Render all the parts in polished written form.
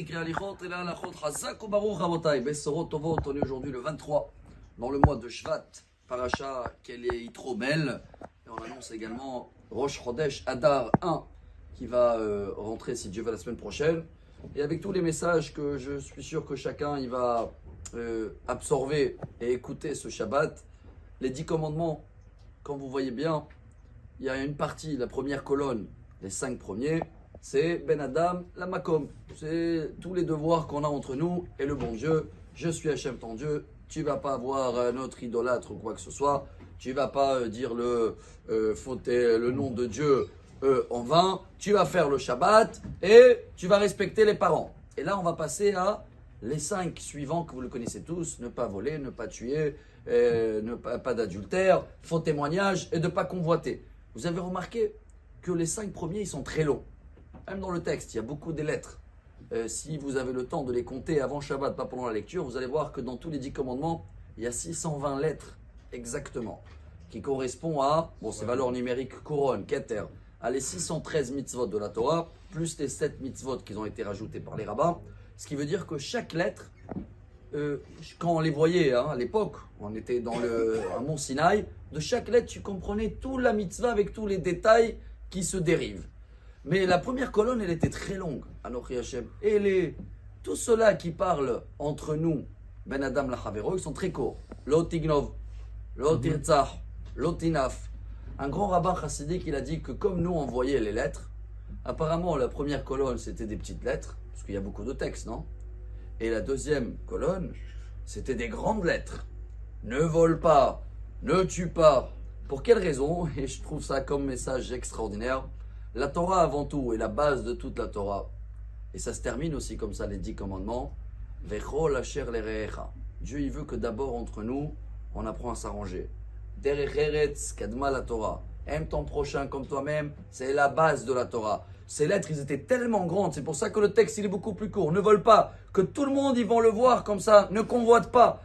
On est aujourd'hui le 23 dans le mois de Shvat, Paracha qu'elle est trop belle. Et on annonce également Rosh Chodesh Adar 1 qui va rentrer si Dieu veut la semaine prochaine. Et avec tous les messages que je suis sûr que chacun il va absorber et écouter ce Shabbat, les 10 commandements, quand vous voyez bien, il y a une partie, la première colonne, les 5 premiers. C'est Ben Adam, la Makom. C'est tous les devoirs qu'on a entre nous et le bon Dieu. Je suis Hachem ton Dieu. Tu vas pas avoir un autre idolâtre ou quoi que ce soit. Tu vas pas dire fauter le nom de Dieu en vain. Tu vas faire le Shabbat et tu vas respecter les parents. Et là, on va passer à les 5 suivants que vous le connaissez tous. Ne pas voler, ne pas tuer, pas d'adultère, faux témoignage et de ne pas convoiter. Vous avez remarqué que les 5 premiers, ils sont très longs. Même dans le texte, il y a beaucoup de lettres. Si vous avez le temps de les compter avant Shabbat, pas pendant la lecture, vous allez voir que dans tous les 10 commandements, il y a 620 lettres exactement, qui correspondent à, ces valeurs numériques, couronne, keter, à les 613 mitzvot de la Torah, plus les 7 mitzvot qui ont été rajoutés par les rabbins. Ce qui veut dire que chaque lettre, quand on les voyait à l'époque, on était dans un mont Sinaï, de chaque lettre, tu comprenais toute la mitzvah avec tous les détails qui se dérivent. Mais la première colonne, elle était très longue, Anochi Hashem. Et tous ceux-là qui parlent entre nous, Ben Adam Lachavero, ils sont très courts. Lo tignov, lo tirtzach, lo tinaf. Un grand rabbin chassidique, il a dit que comme nous, on voyait les lettres, apparemment, la première colonne, c'était des petites lettres, parce qu'il y a beaucoup de textes, non? Et la deuxième colonne, c'était des grandes lettres. Ne vole pas, ne tue pas. Pour quelle raison? Et je trouve ça comme message extraordinaire. La Torah avant tout est la base de toute la Torah. Et ça se termine aussi comme ça, les 10 commandements. Vechol asher lerecha. Dieu, il veut que d'abord entre nous, on apprend à s'arranger. Derech eretz kadma la Torah. Aime ton prochain comme toi-même, c'est la base de la Torah. Ces lettres, ils étaient tellement grandes, c'est pour ça que le texte, il est beaucoup plus court. Ne vole pas, que tout le monde, ils vont le voir comme ça. Ne convoite pas.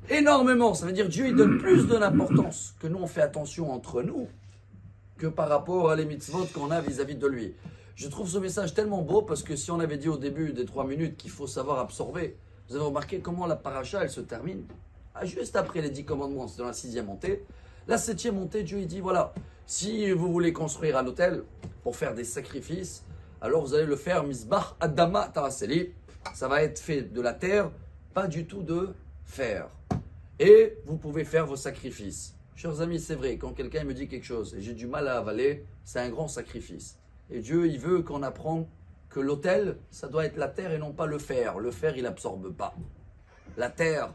Énormément, ça veut dire Dieu, il donne plus d'importance que nous, on fait attention entre nous, que par rapport à les mitzvot qu'on a vis-à-vis de lui. Je trouve ce message tellement beau parce que si on avait dit au début des 3 minutes qu'il faut savoir absorber, vous avez remarqué comment la paracha elle se termine juste après les 10 commandements, c'est dans la 6e montée. La 7e montée, Dieu il dit voilà, si vous voulez construire un autel pour faire des sacrifices, alors vous allez le faire misbach adama taraseli, ça va être fait de la terre, pas du tout de fer. Et vous pouvez faire vos sacrifices. Chers amis, c'est vrai, quand quelqu'un me dit quelque chose et j'ai du mal à avaler, c'est un grand sacrifice. Et Dieu, il veut qu'on apprenne que l'autel, ça doit être la terre et non pas le fer. Le fer, il absorbe pas. La terre,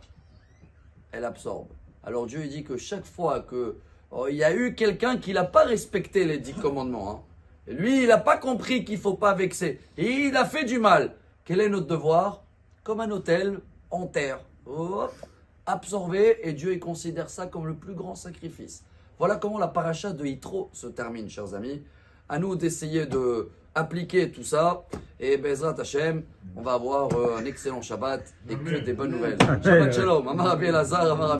elle absorbe. Alors Dieu, il dit que chaque fois que il y a eu quelqu'un qui n'a pas respecté les 10 commandements, et lui, il n'a pas compris qu'il ne faut pas vexer, et il a fait du mal. Quel est notre devoir? Comme un autel en terre. Hop, absorbé, et Dieu il considère ça comme le plus grand sacrifice. Voilà comment la paracha de Yitro se termine, chers amis. À nous d'essayer de appliquer tout ça, et Bezrat Hashem, on va avoir un excellent Shabbat et que des bonnes nouvelles. Shabbat Shalom, Amar Rabbi Elazar, Amar